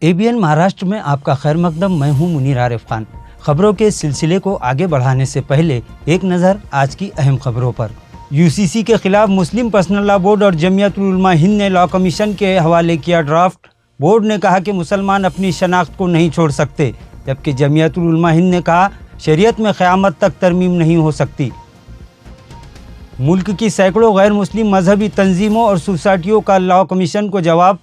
ABN Maharashtra में आपका खैर मकदम। मैं हूं मुनीर आरिफ खान। खबरों के सिलसिले को आगे बढ़ाने से पहले एक नज़र आज की अहम खबरों पर। UCC के खिलाफ मुस्लिम पर्सनल लॉ बोर्ड और जमीयतुल उलमा हिंद ने लॉ कमीशन के हवाले किया ड्राफ्ट। बोर्ड ने कहा कि मुसलमान अपनी शनाख्त को नहीं छोड़ सकते, जबकि जमीयतुल उलमा हिंद ने कहा शरीयत में क़यामत तक तरमीम नहीं हो सकती। मुल्क की सैकड़ों गैर मुस्लिम मजहबी तंजीमों और सोसाइटियों का लॉ कमीशन को जवाब,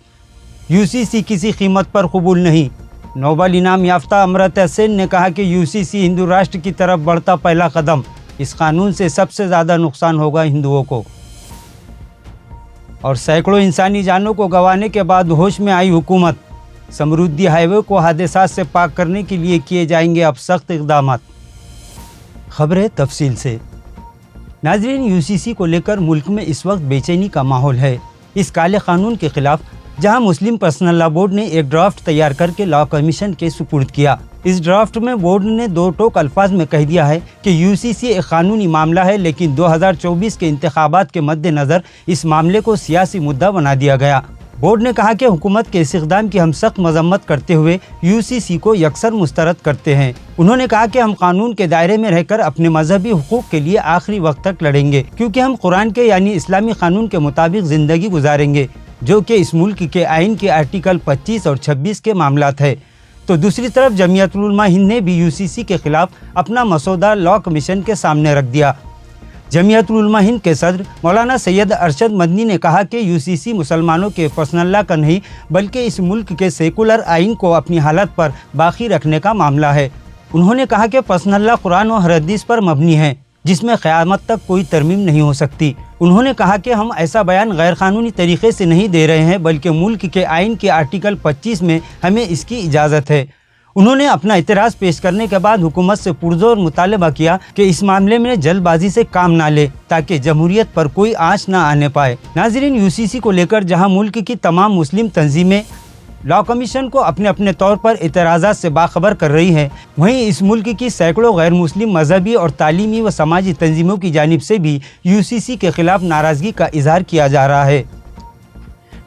UCC किसी कीमत पर कबूल नहीं। नोबल इनाम याफ्ता अमर्त्य सेन ने कहा कि UCC हिंदू राष्ट्र की तरफ बढ़ता पहला कदम, इस कानून से सबसे ज़्यादा नुकसान होगा हिंदुओं को। और सैकड़ों इंसानी जानों को गंवाने के बाद होश में आई हुकूमत, समृद्धि हाईवे को हादसात से पाक करने के लिए किए जाएंगे अब सख्त इक़दाम। खबरें तफसील से। नाज़रीन, UCC को लेकर मुल्क में इस वक्त बेचैनी का माहौल है। इस काले कानून के खिलाफ जहां मुस्लिम पर्सनल लॉ बोर्ड ने एक ड्राफ्ट तैयार करके लॉ कमीशन के सुपुर्द किया। इस ड्राफ्ट में बोर्ड ने दो टोक अल्फाज में कह दिया है कि UCC एक कानूनी मामला है, लेकिन 2024 के इंतखाबात के मद्देनज़र इस मामले को सियासी मुद्दा बना दिया गया। बोर्ड ने कहा कि हुकूमत के इस इक़दाम की हम सख्त मजम्मत करते हुए UCC को यकसर मुस्तरद करते हैं। उन्होंने कहा कि हम कानून के दायरे में रहकर अपने मजहबी हुकूक के लिए आखिरी वक्त तक लड़ेंगे, क्योंकि हम कुरान के यानी इस्लामी कानून के मुताबिक ज़िंदगी गुजारेंगे, जो कि इस मुल्क के आइन के आर्टिकल 25 और 26 के मामलात है। तो दूसरी तरफ जमीयतुल उलमा हिंद ने भी UCC के खिलाफ अपना मसौदा लॉ कमीशन के सामने रख दिया। जमीयतुल उलमा हिंद के सदर मौलाना सैयद अरशद मदनी ने कहा कि UCC मुसलमानों के पर्सनल लॉ का नहीं, बल्कि इस मुल्क के सेकुलर आइन को अपनी हालत पर बाकी रखने का मामला है। उन्होंने कहा कि पर्सनल लॉ कुरान और हदीस पर मबनी है, जिसमें क़यामत तक कोई तरमीम नहीं हो सकती। उन्होंने कहा कि हम ऐसा बयान गैर कानूनी तरीके से नहीं दे रहे हैं, बल्कि मुल्क के आइन के आर्टिकल 25 में हमें इसकी इजाज़त है। उन्होंने अपना इतराज़ पेश करने के बाद हुकूमत से पुरज़ोर मुतालबा किया कि इस मामले में जल्दबाजी से काम ना ले, ताकि जमहूरियत पर कोई आँच ना आने पाए। नाज़रीन, UCC को लेकर जहाँ मुल्क की तमाम मुस्लिम तंजीमें लॉ कमीशन को अपने अपने तौर पर इतराज़ात से बाखबर कर रही है, वहीं इस मुल्क की सैकड़ों गैर मुस्लिम मजहबी और तालीमी व समाजी तंजीमों की जानिब से भी UCC के खिलाफ नाराज़गी का इजहार किया जा रहा है,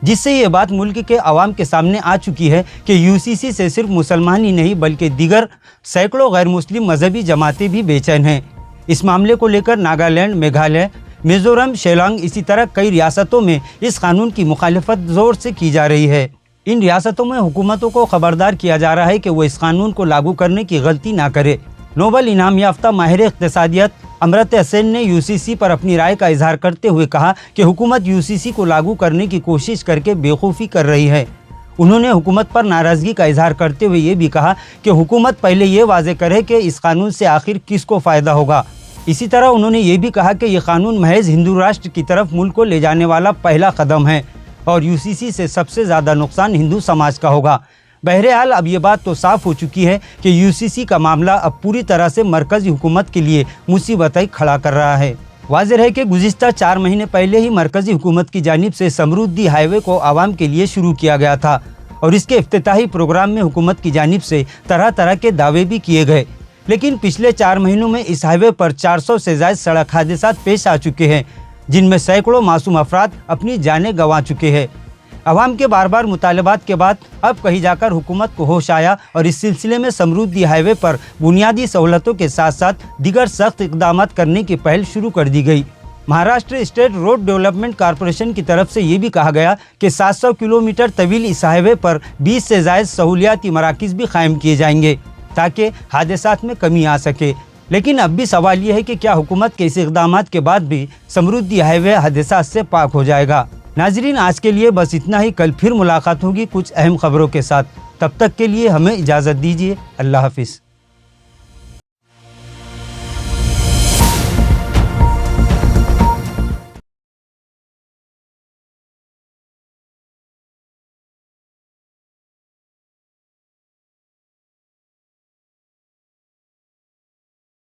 जिससे ये बात मुल्क के अवाम के सामने आ चुकी है कि UCC से सिर्फ मुसलमान ही नहीं, बल्कि दीगर सैकड़ों गैर मुस्लिम मजहबी जमातें भी बेचैन हैं। इस मामले को लेकर नागालैंड, मेघालय, मिज़ोरम, शिलांग, इसी तरह कई रियासतों में इस कानून की मुखालिफत ज़ोर से की जा रही है। इन रियासतों में हुकूमतों को खबरदार किया जा रहा है कि वो इस कानून को लागू करने की गलती ना करे। नोबल इनाम याफ्ता माहिर इक़्तिसादियत अमर्त्य सेन ने UCC पर अपनी राय का इजहार करते हुए कहा कि हुकूमत UCC को लागू करने की कोशिश करके बेवकूफ़ी कर रही है। उन्होंने हुकूमत पर नाराज़गी का इजहार करते हुए ये भी कहा कि हुकूमत पहले ये वाज़े करे कि इस कानून से आखिर किसको फ़ायदा होगा। इसी तरह उन्होंने ये भी कहा कि ये कानून महज हिंदू राष्ट्र की तरफ मुल्क को ले जाने वाला पहला कदम है और UCC से सबसे ज़्यादा नुकसान हिंदू समाज का होगा। बहरहाल अब ये बात तो साफ़ हो चुकी है कि UCC का मामला अब पूरी तरह से मरकज़ी हुकूमत के लिए मुसीबतें खड़ा कर रहा है। वाज़ेह है कि गुज़िश्ता 4 महीने पहले ही मरकज़ी हुकूमत की जानिब से समृद्धि हाईवे को आवाम के लिए शुरू किया गया था और इसके इफ्तिताही प्रोग्राम में हुकूमत की जानिब से तरह तरह के दावे भी किए गए, लेकिन पिछले 4 महीनों में इस हाईवे पर 400 से ज़ायद सड़क हादसात पेश आ चुके हैं, जिनमें सैकड़ों मासूम अफराद अपनी जानें गंवा चुके हैं। अवाम के बार बार मुतालबात के बाद अब कहीं जाकर हुकूमत को होश आया और इस सिलसिले में समृद्धि हाईवे पर बुनियादी सहूलतों के साथ साथ दीगर सख्त इक़दाम करने की पहल शुरू कर दी गई। Maharashtra state road development corporation की तरफ से ये भी कहा गया कि 700 किलोमीटर तवील इस हाईवे पर 20 से ज़ायद सहूलियाती मराकिज़ भी कायम किए जाएंगे, ताकि हादसात में कमी आ सके। लेकिन अब भी सवाल ये है कि क्या हुकूमत के इस इक़दामात के बाद भी समृद्धि हाईवे हादसात से पाक हो जाएगा। नाज़रीन, आज के लिए बस इतना ही। कल फिर मुलाकात होगी कुछ अहम खबरों के साथ। तब तक के लिए हमें इजाज़त दीजिए। अल्लाह हाफ़िज़।